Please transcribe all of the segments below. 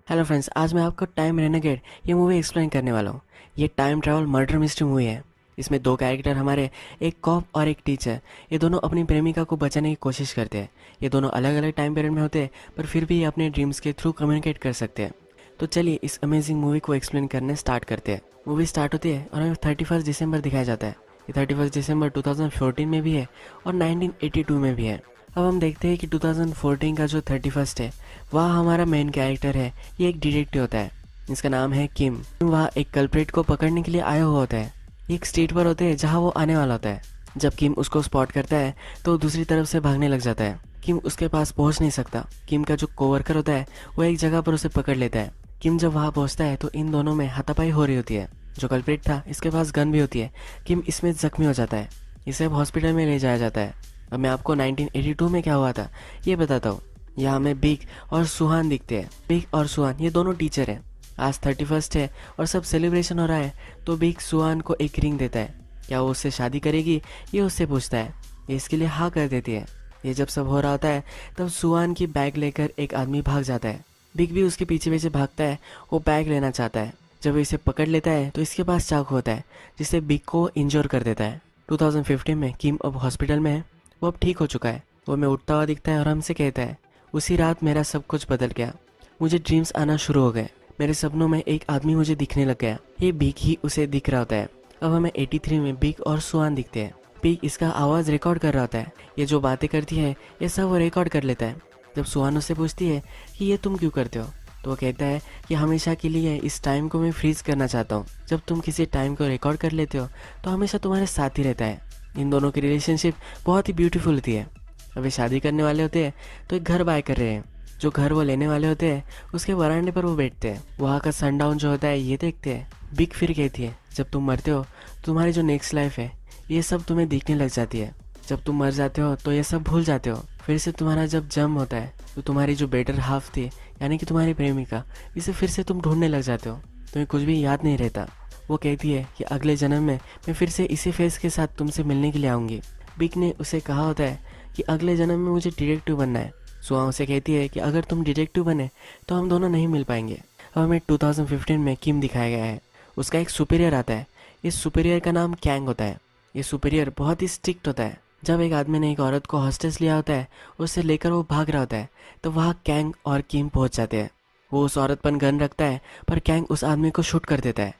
Hello friends, आज मैं आपको टाइम रेनेगेड ये मूवी एक्सप्लेन करने वाला हूँ। ये time travel murder mystery movie है। इसमें दो कैरेक्टर हमारे, एक कॉप और एक टीचर। ये दोनों अपनी प्रेमिका को बचाने की कोशिश करते हैं। ये दोनों अलग अलग टाइम पीरियड में होते हैं, पर फिर भी ये अपने ड्रीम्स के थ्रू कम्युनिकेट कर सकते हैं। तो चलिए इस अमेजिंग मूवी को एक्सप्लेन करने स्टार्ट करते हैं। मूवी स्टार्ट होती है और हमें 31 दिसंबर दिखाया जाता है। ये 31 दिसंबर 2014 में भी है और 1982 में भी है। अब हम देखते हैं कि 2014 का जो 31 है, वह हमारा मेन कैरेक्टर है। ये एक डिटेक्टिव होता है, इसका नाम है किम। वह एक कल्प्रेट को पकड़ने के लिए आया हुआ होता है। ये एक स्ट्रीट पर होते हैं जहाँ वो आने वाला होता है। जब किम उसको स्पॉट करता है तो वो दूसरी तरफ से भागने लग जाता है। किम उसके पास पहुंच नहीं सकता। किम का जो कोवर्कर होता है वो एक जगह पर उसे पकड़ लेता है। किम जब वहाँ पहुंचता है तो इन दोनों में हाथापाई हो रही होती है। जो कल्प्रेट था इसके पास गन भी होती है। किम इसमें जख्मी हो जाता है। इसे अब हॉस्पिटल में ले जाया जाता है। अब मैं आपको 1982 में क्या हुआ था ये बताता हूँ। यहाँ हमें बिग और सुहान दिखते हैं। बिग और सुहान ये दोनों टीचर हैं। आज 31 है और सब सेलिब्रेशन हो रहा है, तो बिग सुहान को एक रिंग देता है। क्या वो उससे शादी करेगी, ये उससे पूछता है। ये इसके लिए हाँ कर देती है। ये जब सब हो रहा होता है तब सुहान की बैग लेकर एक आदमी भाग जाता है। बिग भी उसके पीछे पीछे भागता है। वो बैग लेना चाहता है। जब वो इसे पकड़ लेता है तो इसके पास चाकू होता है, जिससे बिग को इंजोर कर देता है। 2015 में किम अब हॉस्पिटल में है। वो अब ठीक हो चुका है। वो हमें उठता हुआ दिखता है और हमसे कहता है, उसी रात मेरा सब कुछ बदल गया। मुझे ड्रीम्स आना शुरू हो गए। मेरे सपनों में एक आदमी मुझे दिखने लग गया। ये बिग ही उसे दिख रहा होता है। अब हमें 83 में बिग और सुहान दिखते हैं। बिग इसका आवाज़ रिकॉर्ड कर रहा होता है। ये जो बातें करती है ये सब वो रिकॉर्ड कर लेता है। जब सुहान उससे पूछती है कि ये तुम क्यों करते हो, तो वो कहता है कि हमेशा के लिए इस टाइम को मैं फ्रीज करना चाहता हूँ। जब तुम किसी टाइम को रिकॉर्ड कर लेते हो तो हमेशा तुम्हारे साथ ही रहता है। इन दोनों की रिलेशनशिप बहुत ही ब्यूटीफुल होती है। अभी शादी करने वाले होते हैं तो एक घर बाय कर रहे हैं। जो घर वो लेने वाले होते हैं उसके वरांडे पर वो बैठते हैं। वहाँ का सनडाउन जो होता है ये देखते हैं। बिग फिर कहती है, जब तुम मरते हो तुम्हारी जो नेक्स्ट लाइफ है ये सब तुम्हें दिखने लग जाती है। जब तुम मर जाते हो तो ये सब भूल जाते हो। फिर से तुम्हारा जब जन्म होता है तो तुम्हारी जो बेटर हाफ थी, यानी कि तुम्हारी प्रेमिका, इसे फिर से तुम ढूंढने लग जाते हो। तुम्हें कुछ भी याद नहीं रहता। वो कहती है कि अगले जन्म में मैं फिर से इसी फेस के साथ तुमसे मिलने के लिए आऊँगी। बिग ने उसे कहा होता है कि अगले जन्म में मुझे डिटेक्टिव बनना है। सुहा उसे कहती है कि अगर तुम डिटेक्टिव बने तो हम दोनों नहीं मिल पाएंगे। अब हमें 2015 में किम दिखाया गया है। उसका एक सुपीरियर आता है। इस सुपीरियर का नाम कैंग होता है। ये सुपीरियर बहुत ही स्ट्रिक्ट होता है। जब एक आदमी ने एक औरत को हॉस्टेस लिया होता है, उससे लेकर वो भाग रहा होता है, तो वहाँ कैंग और किम पहुँच जाते हैं। वो उस औरत पर गन रखता है, पर कैंग उस आदमी को शूट कर देता है।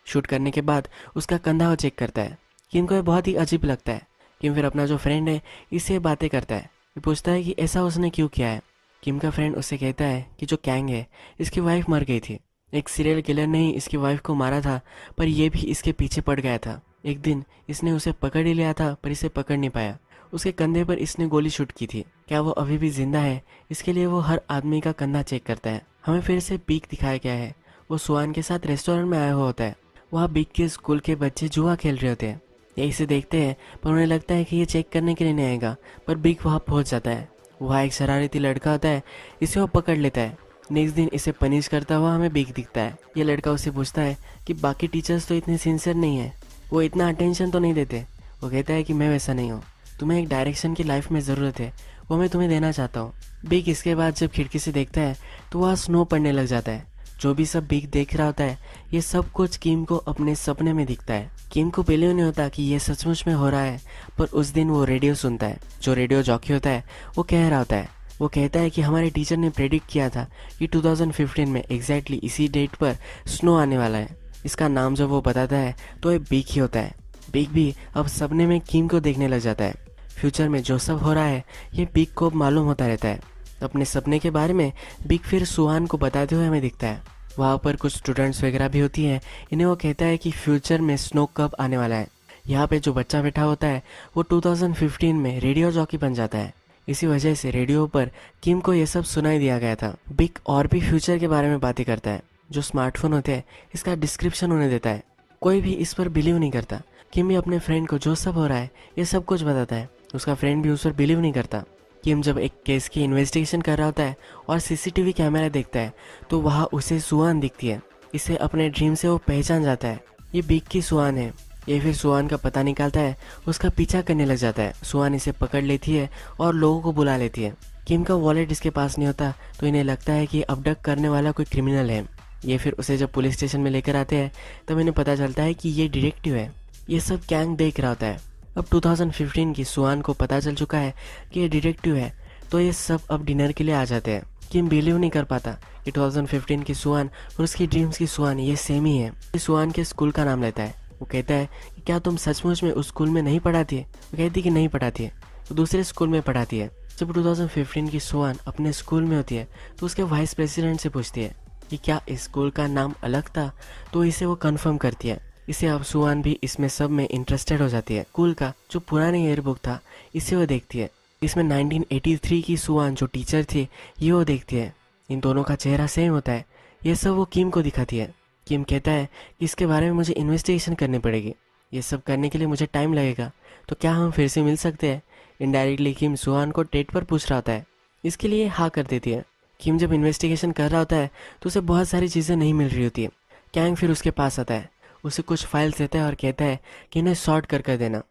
शूट करने के बाद उसका कंधा वो चेक करता है। किम को ये बहुत ही अजीब लगता है। किम फिर अपना जो फ्रेंड है इससे बातें करता है। ये पूछता है कि ऐसा उसने क्यों किया है। किम का फ्रेंड उससे कहता है कि जो कैंग है इसकी वाइफ मर गई थी। एक सीरियल किलर ने ही इसकी वाइफ को मारा था, पर यह भी इसके पीछे पड़ गया था। एक दिन इसने उसे पकड़ ही लिया था, पर इसे पकड़ नहीं पाया। उसके कंधे पर इसने गोली शूट की थी। क्या वो अभी भी जिंदा है, इसके लिए वो हर आदमी का कंधा चेक करता है। हमें फिर से बिग दिखाया गया है। वो सुहान के साथ रेस्टोरेंट में आया हुआ होता है। वहाँ बिग के स्कूल के बच्चे जुआ खेल रहे होते हैं। ये इसे देखते हैं, पर उन्हें लगता है कि ये चेक करने के लिए नहीं आएगा, पर बिग वहाँ पहुँच जाता है। वहाँ एक शरारती लड़का होता है, इसे वो पकड़ लेता है। नेक्स्ट दिन इसे पनिश करता हुआ हमें बिग दिखता है। ये लड़का उससे पूछता है कि बाकी टीचर्स तो इतने सिंसियर नहीं है, वो इतना अटेंशन तो नहीं देते। वो कहता है कि मैं वैसा नहीं हूँ। तुम्हें एक डायरेक्शन की लाइफ में ज़रूरत है, वो मैं तुम्हें देना चाहता हूँ। बिग इसके बाद जब खिड़की से देखता है तो वहाँ स्नो पड़ने लग जाता है। जो भी सब बिग देख रहा होता है ये सब कुछ किम को अपने सपने में दिखता है। किम को बिलीव नहीं होता कि ये सचमुच में हो रहा है, पर उस दिन वो रेडियो सुनता है। जो रेडियो जॉकी होता है वो कह रहा होता है, वो कहता है कि हमारे टीचर ने प्रेडिक्ट किया था कि 2015 में एग्जैक्टली इसी डेट पर स्नो आने वाला है। इसका नाम जब वो बताता है तो ये बिग ही होता है। बिग भी अब सपने में किम को देखने लग जाता है। फ्यूचर में जो सब हो रहा है ये बिग को मालूम होता रहता है। अपने सपने के बारे में बिग फिर सुहान को बताते हुए हमें दिखता है। वहाँ पर कुछ स्टूडेंट्स वगैरह भी होती है। इन्हें वो कहता है कि फ्यूचर में स्नो कब आने वाला है। यहाँ पे जो बच्चा बैठा होता है वो 2015 में रेडियो जॉकी बन जाता है। इसी वजह से रेडियो पर किम को ये सब सुनाई दिया गया था। बिग और भी फ्यूचर के बारे में बातें करता है। जो स्मार्टफोन होते हैं इसका डिस्क्रिप्शन उन्हें देता है। कोई भी इस पर बिलीव नहीं करता। किम भी अपने फ्रेंड को जो सब हो रहा है ये सब कुछ बताता है। उसका फ्रेंड भी उस पर बिलीव नहीं करता। किम जब एक केस की इन्वेस्टिगेशन कर रहा होता है और सीसीटीवी कैमरा देखता है तो वहाँ उसे सुहान दिखती है। इसे अपने ड्रीम से वो पहचान जाता है, ये बिग की सुहान है। ये फिर सुहान का पता निकालता है, उसका पीछा करने लग जाता है। सुहान इसे पकड़ लेती है और लोगों को बुला लेती है। किम का वॉलेट इसके पास नहीं होता तो इन्हें लगता है कि अबडक्ट करने वाला कोई क्रिमिनल है। ये फिर उसे जब पुलिस स्टेशन में लेकर आते हैं तब इन्हें पता चलता है कि ये डिटेक्टिव है। ये सब कैंग देख रहा होता है। अब 2015 की सुआन को पता चल चुका है कि ये डिटेक्टिव है, तो ये सब अब डिनर के लिए आ जाते हैं। किम बिलीव नहीं कर पाता कि 2015 की सुआन और उसकी ड्रीम्स की सुआन ये सेम ही है। ये सुआन के स्कूल का नाम लेता है। वो कहता है कि क्या तुम सचमुच में उस स्कूल में नहीं पढ़ाती है? वो कहती है कि नहीं पढ़ाती है, वो दूसरे स्कूल में पढ़ाती है। जब 2015 की सुआन अपने स्कूल में होती है तो उसके वाइस प्रेसिडेंट से पूछती है कि क्या इस स्कूल का नाम अलग था, तो इसे वो कंफर्म करती है। इसे अब सुआन भी इसमें सब में इंटरेस्टेड हो जाती है। स्कूल का जो पुरानी ईयरबुक था इसे वो देखती है। इसमें 1983 की सुआन जो टीचर थी ये वो देखती है। इन दोनों का चेहरा सेम होता है। ये सब वो किम को दिखाती है। किम कहता है कि इसके बारे में मुझे इन्वेस्टिगेशन करनी पड़ेगी, ये सब करने के लिए मुझे टाइम लगेगा, तो क्या हम फिर से मिल सकते हैं? इनडायरेक्टली किम सुआन को डेट पर पूछ रहा होता है। इसके लिए हाँ कर देती है। किम जब इन्वेस्टिगेशन कर रहा होता है तो उसे बहुत सारी चीज़ें नहीं मिल रही होती है। कैंग फिर उसके पास आता है, उसे कुछ फाइल्स देता है और कहता है कि इन्हें सॉर्ट कर देना।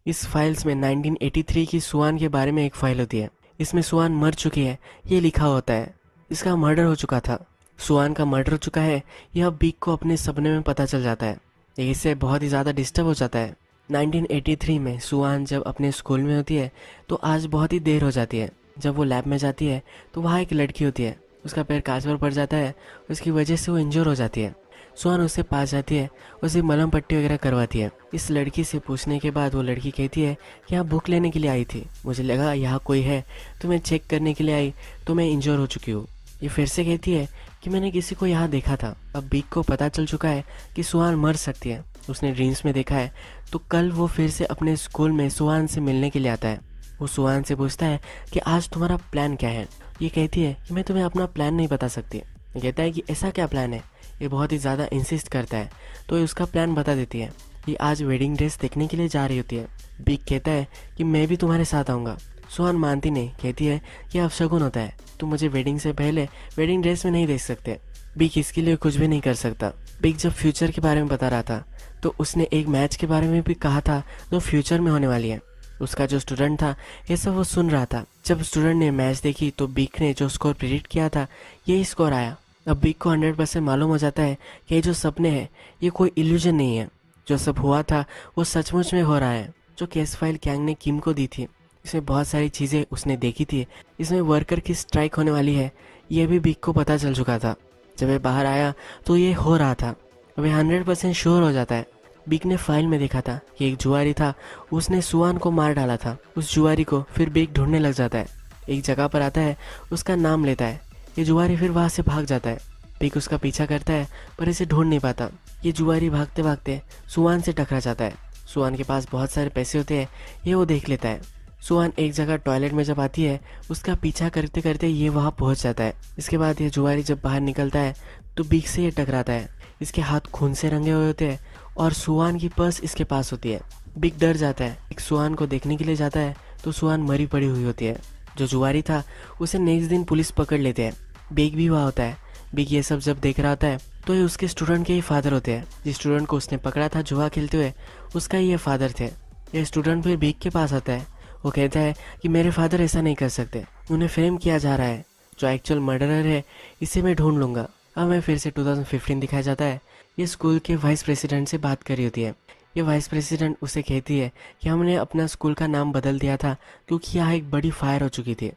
इस फाइल्स में 1983 की सुआन के बारे में एक फाइल होती है। इसमें सुआन मर चुकी है ये लिखा होता है। इसका मर्डर हो चुका था, सुआन का मर्डर हो चुका है, यह बिग को अपने सपने में पता चल जाता है। ये इससे बहुत ही ज़्यादा डिस्टर्ब हो जाता है। 1983 में सुआन जब अपने स्कूल में होती है तो आज बहुत ही देर हो जाती है। जब वो लैब में जाती है तो वहाँ एक लड़की होती है, उसका पैर कांच पर पड़ जाता है, उसकी वजह से वो इंजर हो जाती है। सुआन उससे पास जाती है, उसे मलहम पट्टी वगैरह करवाती है। इस लड़की से पूछने के बाद वो लड़की कहती है कि यहाँ बुक लेने के लिए आई थी, मुझे लगा यहाँ कोई है तो मैं चेक करने के लिए आई, तो मैं इंजर हो चुकी हूँ। ये फिर से कहती है कि मैंने किसी को यहाँ देखा था। अब बिग को पता चल चुका है कि सुआन मर सकती है, उसने ड्रीम्स में देखा है। तो कल वो फिर से अपने स्कूल में सुआन से मिलने के लिए आता है। वो सुआन से पूछता है कि आज तुम्हारा प्लान क्या है? ये कहती है कि मैं तुम्हें अपना प्लान नहीं बता सकती। ये कहता है कि ऐसा क्या प्लान है? ये बहुत ही ज़्यादा इंसिस्ट करता है तो ये उसका प्लान बता देती है। ये आज वेडिंग ड्रेस देखने के लिए जा रही होती है। बिग कहता है कि मैं भी तुम्हारे साथ आऊँगा। सुआन मानती नहीं, कहती है कि अपशगुन होता है, तुम मुझे वेडिंग से पहले वेडिंग ड्रेस में नहीं देख सकते। बिग इसके लिए कुछ भी नहीं कर सकता। बिग जब फ्यूचर के बारे में बता रहा था तो उसने एक मैच के बारे में भी कहा था जो फ्यूचर में होने वाली है। उसका जो स्टूडेंट था ये सब वो सुन रहा था। जब स्टूडेंट ने मैच देखी तो बिग ने जो स्कोर प्रिडिक्ट किया था यही स्कोर आया। अब बिग को 100% मालूम हो जाता है कि ये जो सपने हैं ये कोई इल्यूजन नहीं है, जो सब हुआ था वो सचमुच में हो रहा है। जो केस फाइल कैंग ने किम को दी थी इसमें बहुत सारी चीज़ें उसने देखी थी। इसमें वर्कर की स्ट्राइक होने वाली है ये भी बिग को पता चल चुका था। जब ये बाहर आया तो ये हो रहा था। अब ये 100% श्योर हो जाता है। बिग ने फाइल में देखा था कि एक जुआरी था, उसने सुआन को मार डाला था। उस जुआरी को फिर बिग ढूंढने लग जाता है। एक जगह पर आता है, उसका नाम लेता है। ये जुआरी फिर वहाँ से भाग जाता है। बिग उसका पीछा करता है पर इसे ढूंढ नहीं पाता। ये जुआरी भागते भागते सुआन से टकरा जाता है। सुआन के पास बहुत सारे पैसे होते हैं, ये वो देख लेता है। सुआन एक जगह टॉयलेट में जब आती है उसका पीछा करते करते ये वहाँ पहुँच जाता है। इसके बाद ये जुआरी जब बाहर निकलता है तो बिग से ये टकराता है। इसके हाथ खून से रंगे हुए होते हैं और सुआन की पर्स इसके पास होती है। बिग डर जाता है। एक सुआन को देखने के लिए जाता है तो सुआन मरी पड़ी हुई होती है। जो जुआरी था उसे नेक्स्ट दिन पुलिस पकड़ लेते हैं। बिग भी वहाँ होता है। बिग ये सब जब देख रहा होता है तो ये उसके स्टूडेंट के ही फादर होते हैं। जिस स्टूडेंट को उसने पकड़ा था जुआ खेलते हुए उसका ही ये फादर थे। ये स्टूडेंट फिर बिग के पास आता है। वो कहता है कि मेरे फादर ऐसा नहीं कर सकते, उन्हें फ्रेम किया जा रहा है, जो एक्चुअल मर्डरर है इसे मैं ढूंढ लूँगा। अब मैं फिर से 2015 दिखाया जाता है। ये स्कूल के वाइस प्रेसिडेंट से बात कर रही होती है। ये वाइस प्रेसिडेंट उसे कहती है कि हमने अपना स्कूल का नाम बदल दिया था क्योंकि यहाँ एक बड़ी फायर हो चुकी थी,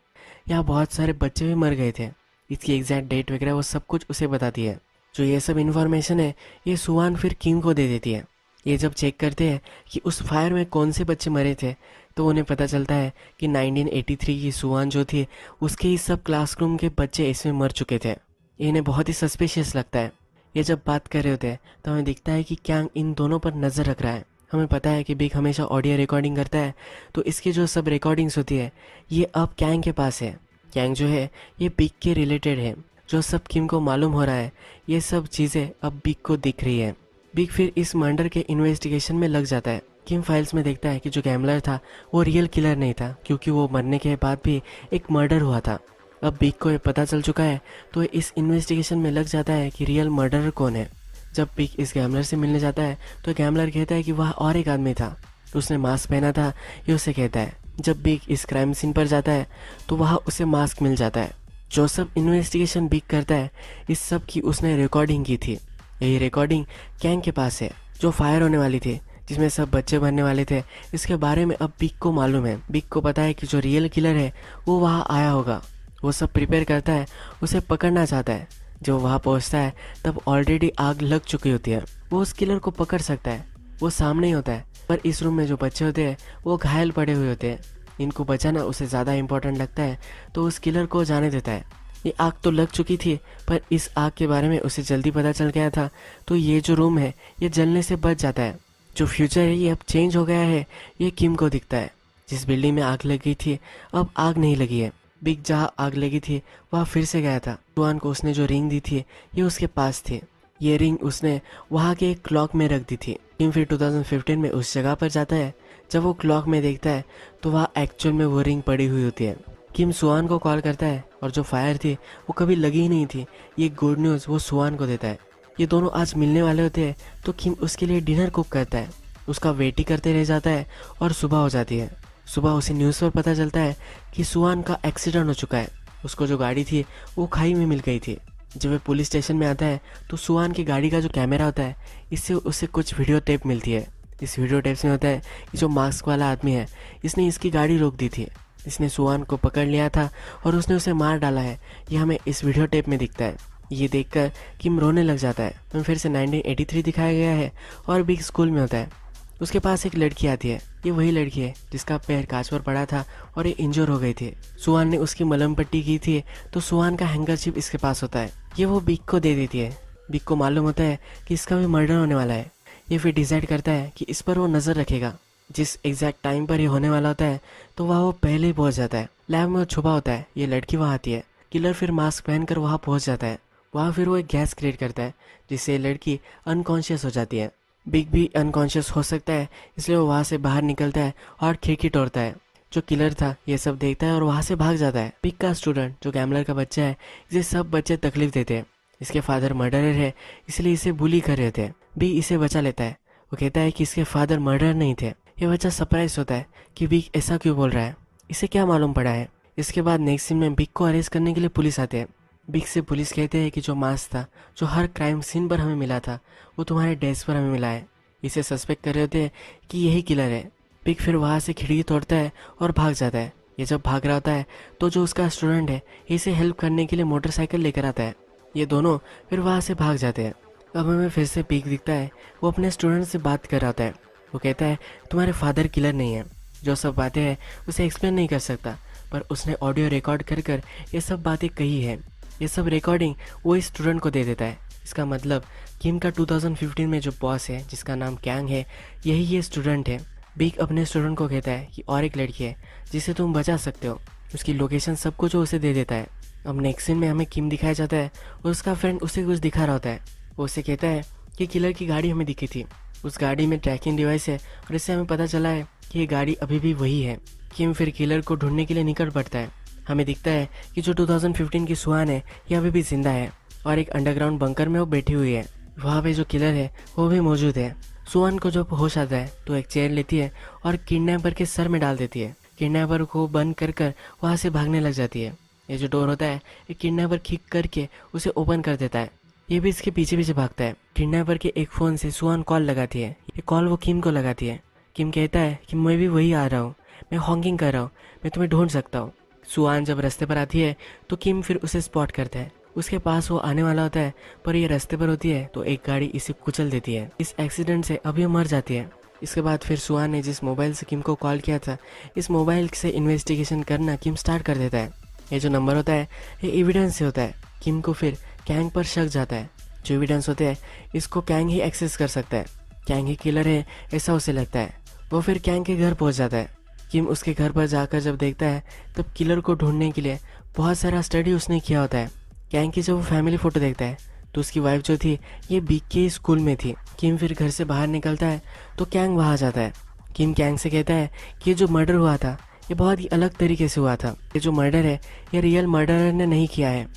यहाँ बहुत सारे बच्चे भी मर गए थे। इसकी एग्जैक्ट डेट वगैरह वो सब कुछ उसे बताती है। जो ये सब इन्फॉर्मेशन है ये सुआन फिर किम को दे देती है। ये जब चेक करते हैं कि उस फायर में कौन से बच्चे मरे थे तो उन्हें पता चलता है कि 1983 की सुआन जो थी उसके ही सब क्लासरूम के बच्चे इसमें मर चुके थे। ये इन्हें बहुत ही सस्पिशियस लगता है। ये जब बात कर रहे होते हैं तो हमें दिखता है कि कैंग इन दोनों पर नज़र रख रहा है। हमें पता है कि बिग हमेशा ऑडियो रिकॉर्डिंग करता है तो इसकी जो सब रिकॉर्डिंग्स होती है ये अब कैंग के पास है। कैंग जो है ये बिग के रिलेटेड है। जो सब किम को मालूम हो रहा है ये सब चीज़ें अब बिग को दिख रही है। बिग फिर इस मर्डर के इन्वेस्टिगेशन में लग जाता है। किम फाइल्स में देखता है कि जो गैम्बलर था वो रियल किलर नहीं था क्योंकि वो मरने के बाद भी एक मर्डर हुआ था। अब बिग को ये पता चल चुका है तो इस इन्वेस्टिगेशन में लग जाता है कि रियल मर्डरर कौन है। जब बिग इस गैम्बलर से मिलने जाता है तो गैम्बलर कहता है कि वह और एक आदमी था, उसने मास्क पहना था। ये उसे कहता है जब बिग इस क्राइम सीन पर जाता है तो वहाँ उसे मास्क मिल जाता है। जो सब इन्वेस्टिगेशन बिग करता है, इस सब की उसने रिकॉर्डिंग की थी। यही रिकॉर्डिंग कैंग के पास है, जो फायर होने वाली थी, जिसमें सब बच्चे बनने वाले थे। इसके बारे में अब बिग को मालूम है। बिग को पता है कि जो रियल किलर है वो वहाँ आया होगा। वो सब प्रिपेयर करता है, उसे पकड़ना चाहता है। जब वहाँ पहुँचता है तब ऑलरेडी आग लग चुकी होती है। वो उस किलर को पकड़ सकता है, वो सामने ही होता है। पर इस रूम में जो बच्चे होते हैं वो घायल पड़े हुए होते हैं। इनको बचाना उसे ज़्यादा इम्पोर्टेंट लगता है, तो उस किलर को जाने देता है। ये आग तो लग चुकी थी, पर इस आग के बारे में उसे जल्दी पता चल गया था, तो ये जो रूम है ये जलने से बच जाता है। जो फ्यूचर है ये अब चेंज हो गया है, ये किम को दिखता है। जिस बिल्डिंग में आग लगी थी अब आग नहीं लगी है। बिग जहाँ आग लगी थी वहाँ फिर से गया था। सुआन को उसने जो रिंग दी थी ये उसके पास थी। ये रिंग उसने वहाँ के एक क्लॉक में रख दी थी। किम फिर 2015 में उस जगह पर जाता है। जब वो क्लॉक में देखता है तो वहाँ एक्चुअल में वो रिंग पड़ी हुई होती है। किम सुआन को कॉल करता है और जो फायर थी वो कभी लगी ही नहीं थी, ये गुड न्यूज़ वो सुआन को देता है। ये दोनों आज मिलने वाले होते हैं, तो किम उसके लिए डिनर कुक करता है। उसका वेट ही करते रह जाता है और सुबह हो जाती है। सुबह उसे न्यूज़ पर पता चलता है कि सुआन का एक्सीडेंट हो चुका है। उसको जो गाड़ी थी वो खाई में मिल गई थी। जब वह पुलिस स्टेशन में आता है तो सुआन की गाड़ी का जो कैमरा होता है, इससे उसे कुछ वीडियो टेप मिलती है। इस वीडियो टेप में होता है कि जो मास्क वाला आदमी है इसने इसकी गाड़ी रोक दी थी। इसने सुआन को पकड़ लिया था और उसने उसे मार डाला है। यह हमें इस वीडियो टेप में दिखता है। ये देखकर किम रोने लग जाता है। तो फिर से 1983 दिखाया गया है और बिग स्कूल में होता है। उसके पास एक लड़की आती है। ये वही लड़की है जिसका पैर कांच पर पड़ा था और ये इंजर हो गई थी। सुआन ने उसकी मलहम पट्टी की थी, तो सुआन का हैंकरचिप इसके पास होता है। ये वो बिग को दे देती है। बिग को मालूम होता है कि इसका भी मर्डर होने वाला है। ये फिर डिसाइड करता है कि इस पर वो नज़र रखेगा। जिस एग्जैक्ट टाइम पर ये होने वाला होता है तो वहाँ वो पहले ही पहुँच जाता है। लैब में वो छुपा होता है। ये लड़की वहाँ आती है। किलर फिर मास्क पहनकर वहाँ पहुँच जाता है। वहाँ फिर वो एक गैस क्रिएट करता है जिससे ये लड़की अनकॉन्शियस हो जाती है। बिग भी अनकॉन्शियस हो सकता है, इसलिए वो वहाँ से बाहर निकलता है और खिड़की तोड़ता है। जो किलर था ये सब देखता है और वहाँ से भाग जाता है। बिग का स्टूडेंट जो गैमलर का बच्चा है, इसे सब बच्चे तकलीफ देते हैं। इसके फादर मर्डरर है, इसलिए इसे बुली कर रहे थे। बिग इसे बचा लेता है। वो कहता है कि इसके फादर मर्डर नहीं थे। ये बच्चा सरप्राइज होता है कि बिग ऐसा क्यों बोल रहा है, इसे क्या मालूम पड़ा है। इसके बाद नेक्स्ट सीन में बिग को अरेस्ट करने के लिए पुलिस आते हैं। बिग से पुलिस कहते हैं कि जो मास्क था जो हर क्राइम सीन पर हमें मिला था वो तुम्हारे डेस्क पर हमें मिला है। इसे सस्पेक्ट कर रहे होते हैं कि यही किलर है। बिग फिर वहाँ से खिड़की तोड़ता है और भाग जाता है। ये जब भाग रहा होता है तो जो उसका स्टूडेंट है इसे हेल्प करने के लिए मोटरसाइकिल लेकर आता है। ये दोनों फिर वहाँ से भाग जाते हैं। अब हमें फिर से बिग दिखता है। वो अपने स्टूडेंट से बात कर रहा होता है। वो कहता है तुम्हारे फादर किलर नहीं है। जो सब बातें हैं उसे एक्सप्लेन नहीं कर सकता, पर उसने ऑडियो रिकॉर्ड कर कर ये सब बातें कही है। ये सब रिकॉर्डिंग वो इस स्टूडेंट को दे देता है। इसका मतलब किम का 2015 में जो बॉस है जिसका नाम कैंग है, यही ये स्टूडेंट है। बिग अपने स्टूडेंट को कहता है कि और एक लड़की है जिसे तुम बचा सकते हो। उसकी लोकेशन सब कुछ उसे दे देता है। अब नेक्स्ट सीन में हमें किम दिखाया जाता है और उसका फ्रेंड उसे कुछ दिखा रहा होता है। वो उसे कहता है कि किलर की गाड़ी हमें दिखी थी। उस गाड़ी में ट्रैकिंग डिवाइस है और इससे हमें पता चला है कि ये गाड़ी अभी भी वही है। किम फिर किलर को ढूंढने के लिए निकल पड़ता है। हमें दिखता है कि जो 2015 की सुहान है ये अभी भी जिंदा है और एक अंडरग्राउंड बंकर में वो बैठी हुई है। वहाँ पे जो किलर है वो भी मौजूद है। सुहान को जब होश आता है तो एक चेयर लेती है और किडनैपर के सर में डाल देती है। किडनैपर को बंद कर कर वहाँ से भागने लग जाती है। ये जो डोर होता है ये किडनैपर किक करके उसे ओपन कर देता है। ये भी इसके पीछे पीछे भागता है। किडनैपर के एक फ़ोन से सुहान कॉल लगाती है। ये कॉल वो किम को लगाती है। किम कहता है कि मैं भी वही आ रहा हूँ, मैं हॉकिंग कर रहा हूँ, मैं तुम्हें ढूंढ सकता हूँ। सुहान जब रास्ते पर आती है तो किम फिर उसे स्पॉट करता है। उसके पास वो आने वाला होता है, पर ये रास्ते पर होती है तो एक गाड़ी इसे कुचल देती है। इस एक्सीडेंट से अभी मर जाती है। इसके बाद फिर सुहान ने जिस मोबाइल से किम को कॉल किया था, इस मोबाइल से इन्वेस्टिगेशन करना किम स्टार्ट कर देता है। ये जो नंबर होता है ये एविडेंस से होता है। किम को फिर कैंग पर शक जाता है। जो एविडेंस होते हैं इसको कैंग ही एक्सेस कर सकता है। कैंग ही किलर है ऐसा उसे लगता है। वो फिर कैंग के घर पहुंच जाता है। किम उसके घर पर जाकर जब देखता है तब किलर को ढूंढने के लिए बहुत सारा स्टडी उसने किया होता है। कैंग की जब वो फैमिली फ़ोटो देखता है तो उसकी वाइफ जो थी ये बिग के स्कूल में थी। किम फिर घर से बाहर निकलता है तो कैंग वहाँ जाता है। किम कैंग से कहता है कि ये जो मर्डर हुआ था ये बहुत ही अलग तरीके से हुआ था। ये जो मर्डर है ये रियल मर्डरर ने नहीं किया है।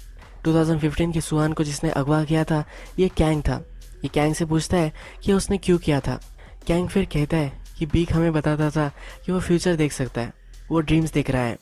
2015 की सुहान को जिसने अगवा किया था ये कैंग था। ये कैंग से पूछता है कि उसने क्यों किया था। कैंग फिर कहता है कि बिग हमें बताता था कि वो फ्यूचर देख सकता है। वो ड्रीम्स देख रहा है।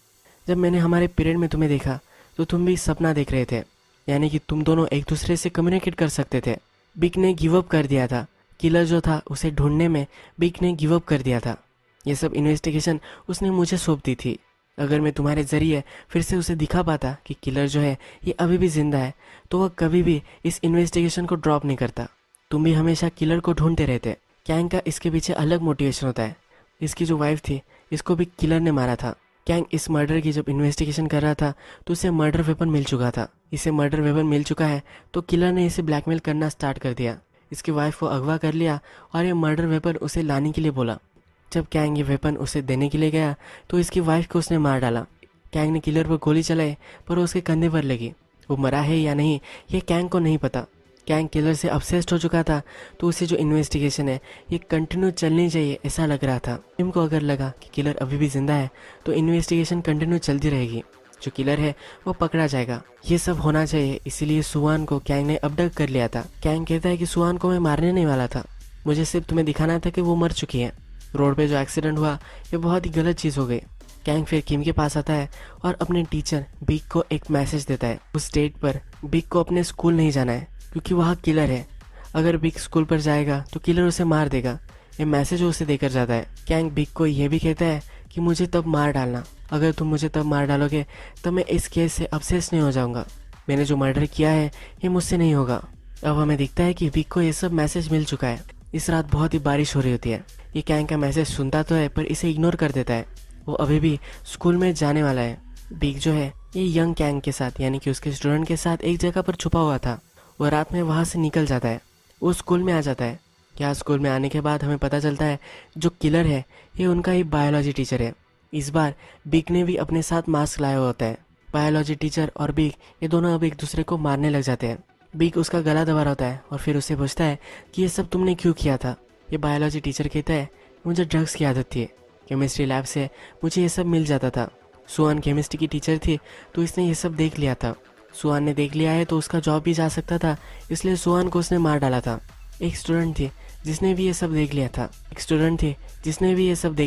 जब मैंने हमारे पीरियड में तुम्हें देखा तो तुम भी सपना देख रहे थे, यानी कि तुम दोनों एक दूसरे से कम्युनिकेट कर सकते थे। बिग ने गिव अप कर दिया था। किलर जो था उसे ढूंढने में बिग ने गिव अप कर दिया था। ये सब इन्वेस्टिगेशन उसने मुझे सौंप दी थी। अगर मैं तुम्हारे ज़रिए फिर से उसे दिखा पाता कि किलर जो है ये अभी भी जिंदा है, तो वह कभी भी इस इन्वेस्टिगेशन को ड्रॉप नहीं करता। तुम भी हमेशा किलर को ढूंढते रहते। कैंग का इसके पीछे अलग मोटिवेशन होता है। इसकी जो वाइफ थी इसको भी किलर ने मारा था। कैंग इस मर्डर की जब इन्वेस्टिगेशन कर रहा था तो उसे मर्डर वेपन मिल चुका था। इसे मर्डर वेपन मिल चुका है तो किलर ने इसे ब्लैकमेल करना स्टार्ट कर दिया। इसकी वाइफ को अगवा कर लिया और ये मर्डर वेपन उसे लाने के लिए बोला। जब कैंग ये वेपन उसे देने के लिए गया तो इसकी वाइफ को उसने मार डाला। कैंग ने किलर पर गोली चलाई पर वो उसके कंधे पर लगी। वो मरा है या नहीं ये कैंग को नहीं पता। कैंग किलर से obsessed हो चुका था, तो उसे जो इन्वेस्टिगेशन है ये कंटिन्यू चलनी चाहिए ऐसा लग रहा था। टिम को अगर लगा कि किलर अभी भी जिंदा है तो इन्वेस्टिगेशन कंटिन्यू चलती रहेगी। जो किलर है वो पकड़ा जाएगा। ये सब होना चाहिए, इसीलिए सुआन को कैंग ने अबडक्ट कर लिया था। कैंग कहता है कि सुआन को मैं मारने नहीं वाला था, मुझे सिर्फ तुम्हें दिखाना था कि वो मर चुकी है। रोड पे जो एक्सीडेंट हुआ ये बहुत ही गलत चीज़ हो गई। कैंग फिर किम के पास आता है और अपने टीचर बिग को एक मैसेज देता है। उस डेट पर बिग को अपने स्कूल नहीं जाना है क्योंकि वहाँ किलर है। अगर बिग स्कूल पर जाएगा तो किलर उसे मार देगा। ये मैसेज उसे देकर जाता है। कैंग बिग को यह भी कहता है कि मुझे तब मार डालना, अगर तुम मुझे तब मार डालोगे तब मैं इस केस से obsessed नहीं हो जाऊंगा। मैंने जो मर्डर किया है ये मुझसे नहीं होगा। अब हमें दिखता है कि बिग को ये सब मैसेज मिल चुका है। इस रात बहुत ही बारिश हो रही होती है। ये कैंग का मैसेज सुनता तो है पर इसे इग्नोर कर देता है। वो अभी भी स्कूल में जाने वाला है। बिग जो है ये यंग कैंग के साथ यानी कि उसके स्टूडेंट के साथ एक जगह पर छुपा हुआ था। वो रात में वहाँ से निकल जाता है। वो स्कूल में आ जाता है। क्या स्कूल में आने के बाद हमें पता चलता है जो किलर है ये उनका ही बायोलॉजी टीचर है। इस बार बिग ने भी अपने साथ मास्क लाया हुआ होता है। बायोलॉजी टीचर और बिग ये दोनों अब एक दूसरे को मारने लग जाते हैं। बिग उसका गला दबा रहा होता है और फिर उससे पूछता है कि ये सब तुमने क्यों किया था। ये बायोलॉजी टीचर कहता है मुझे ड्रग्स की आदत थी, केमिस्ट्री लैब से मुझे ये सब मिल जाता था। सुआन केमिस्ट्री की टीचर थी तो इसने ये सब देख लिया था। सुआन ने देख लिया है तो उसका जॉब भी जा सकता था, इसलिए सुआन को उसने मार डाला था। एक स्टूडेंट थी जिसने भी ये सब देख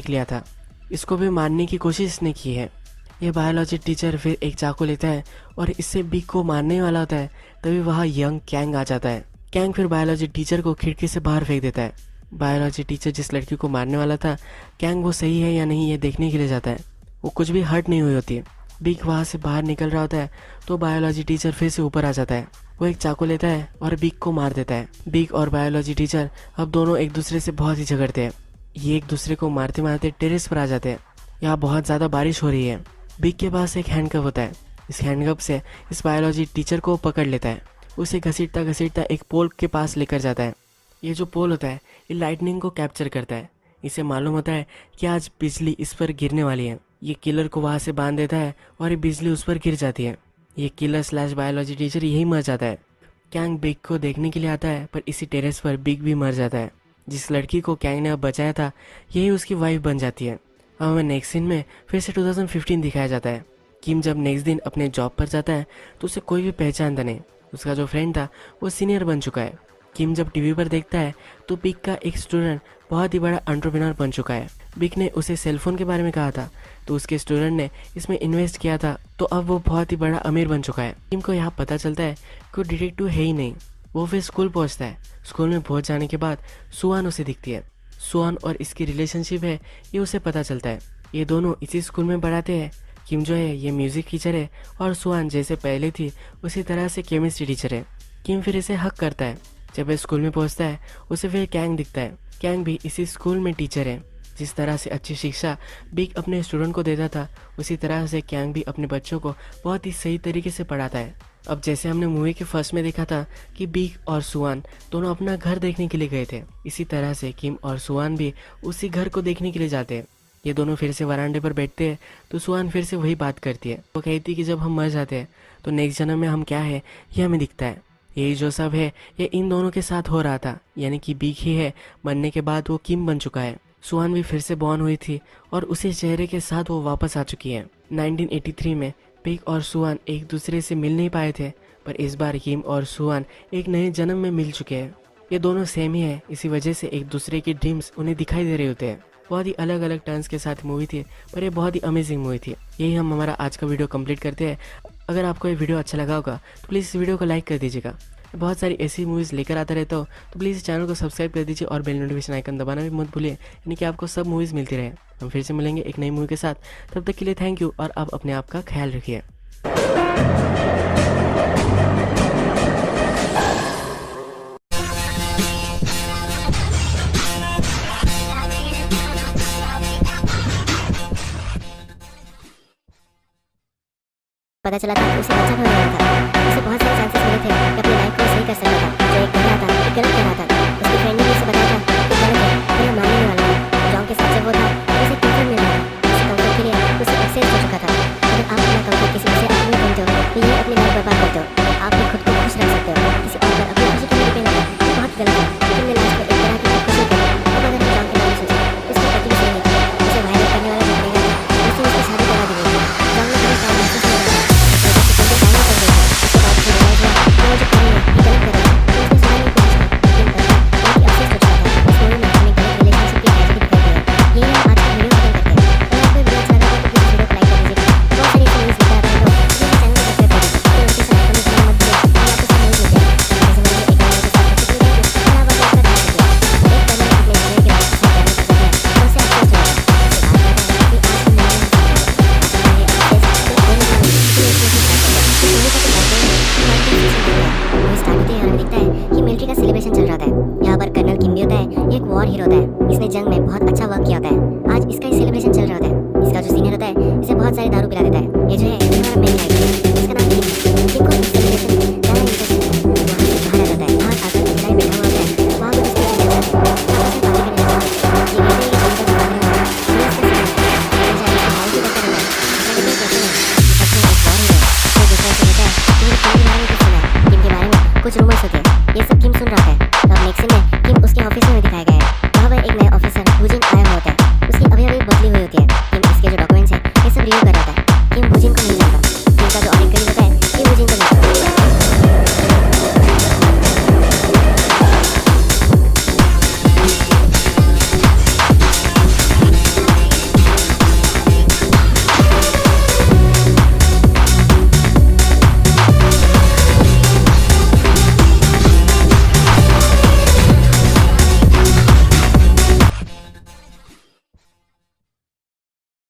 लिया था। इसको भी मारने की कोशिश इसने की है। ये बायोलॉजी टीचर फिर एक चाकू लेता है और इससे बिग को मारने वाला होता है। तभी वहाँ यंग कैंग आ जाता है। कैंग फिर बायोलॉजी टीचर को खिड़की से बाहर फेंक देता है। बायोलॉजी टीचर जिस लड़की को मारने वाला था, कैंग वो सही है या नहीं ये देखने के लिए जाता है। वो कुछ भी हर्ट नहीं हुई होती है। बिग वहाँ से बाहर निकल रहा होता है तो बायोलॉजी टीचर फिर से ऊपर आ जाता है। वो एक चाकू लेता है और बिग को मार देता है। बिग और बायोलॉजी टीचर अब दोनों एक दूसरे से बहुत ही झगड़ते हैं। ये एक दूसरे को मारते मारते टेरेस पर आ जाते हैं। यहाँ बहुत ज़्यादा बारिश हो रही है। बिग के पास एक हैंडकफ होता है। इस हैंडकफ से इस बायोलॉजी टीचर को पकड़ लेता है। उसे घसीटता घसीटता एक पोल के पास लेकर जाता है। ये जो पोल होता है ये लाइटनिंग को कैप्चर करता है। इसे मालूम होता है कि आज बिजली इस पर गिरने वाली है। ये किलर को वहाँ से बांध देता है और ये बिजली उस पर गिर जाती है। ये किलर स्लैश बायोलॉजी टीचर यही मर जाता है। कैंग बिग को देखने के लिए आता है पर इसी टेरेस पर बिग भी मर जाता है। जिस लड़की को कैंग ने अब बचाया था यही उसकी वाइफ बन जाती है। अब हमें नेक्स्ट सीन में फिर से 2015 दिखाया जाता है। किम जब नेक्स्ट दिन अपने जॉब पर जाता है तो उसे कोई भी पहचानता नहीं। उसका जो फ्रेंड था वो सीनियर बन चुका है। किम जब टीवी पर देखता है तो बिग का एक स्टूडेंट बहुत ही बड़ा एंटरप्रेन्योर बन चुका है। बिग ने उसे सेलफोन के बारे में कहा था तो उसके स्टूडेंट ने इसमें इन्वेस्ट किया था, तो अब वो बहुत ही बड़ा अमीर बन चुका है। किम को यहाँ पता चलता है कि वो डिटेक्टिव है ही नहीं। वो फिर स्कूल पहुँचता है। स्कूल में पहुँच जाने के बाद सुआन उसे दिखती है। सुआन और इसकी रिलेशनशिप है ये उसे पता चलता है। ये दोनों इसी स्कूल में पढ़ाते हैं। किम जो है ये म्यूजिक टीचर है और सुआन जैसे पहले थी उसी तरह से केमिस्ट्री टीचर है। किम फिर इसे हक करता है। जब वह स्कूल में पहुंचता है उसे फिर कैंग दिखता है। कैंग भी इसी स्कूल में टीचर है। जिस तरह से अच्छी शिक्षा बिग अपने स्टूडेंट को देता था उसी तरह से कैंग भी अपने बच्चों को बहुत ही सही तरीके से पढ़ाता है। अब जैसे हमने मूवी के फर्स्ट में देखा था कि बिग और सुआन दोनों अपना घर देखने के लिए गए थे, इसी तरह से किम और सुआन भी उसी घर को देखने के लिए जाते हैं। ये दोनों फिर से वरांडे पर बैठते हैं तो सुआन फिर से वही बात करती है। वो कहती है कि जब हम मर जाते हैं तो नेक्स्ट जन्म में हम क्या है ये हमें दिखता है। यही जो सब है ये इन दोनों के साथ हो रहा था, यानी कि बिग ही है, मरने के बाद वो किम बन चुका है। सुआन भी फिर से बॉर्न हुई थी और उसी चेहरे के साथ वो वापस आ चुकी है। 1983 में बिग और सुआन एक दूसरे से मिल नहीं पाए थे, पर इस बार किम और सुआन एक नए जन्म में मिल चुके हैं। ये दोनों सेम ही है, इसी वजह से एक दूसरे की ड्रीम्स उन्हें दिखाई दे रहे होते हैं। बहुत ही अलग अलग टर्न्स के साथ मूवी थी, पर ये बहुत ही अमेजिंग मूवी थी। यही हम हमारा आज का वीडियो कंप्लीट करते हैं। अगर आपको ये वीडियो अच्छा लगा होगा तो प्लीज़ इस वीडियो को लाइक कर दीजिएगा। बहुत सारी ऐसी मूवीज़ लेकर आता रहता हूँ, तो प्लीज़ इस चैनल को सब्सक्राइब कर दीजिए और बेल नोटिफिकेशन आइकन दबाना भी मत भूलिए, यानी कि आपको सब मूवीज़ मिलती रहे। हम फिर से मिलेंगे एक नई मूवी के साथ, तब तक के लिए थैंक यू और आप अपने आप का ख्याल रखिए। पता चला था कि उसे बच्चा होने वाला था। उसे बहुत सारे चांसेस मिले थे कि अपनी लाइफ को सही कर सकता था। जो एक कह रहा था कि गलत कह रहा था। उसकी फ्रेंड ने उसे बताया था कि गलत है, पर वह मानने वाला था। जॉन के साथ जब वो था तो उसे कंफर्ट मिल रहा था। उस कंफर्ट के लिए उसे एक्सेस हो चुका था।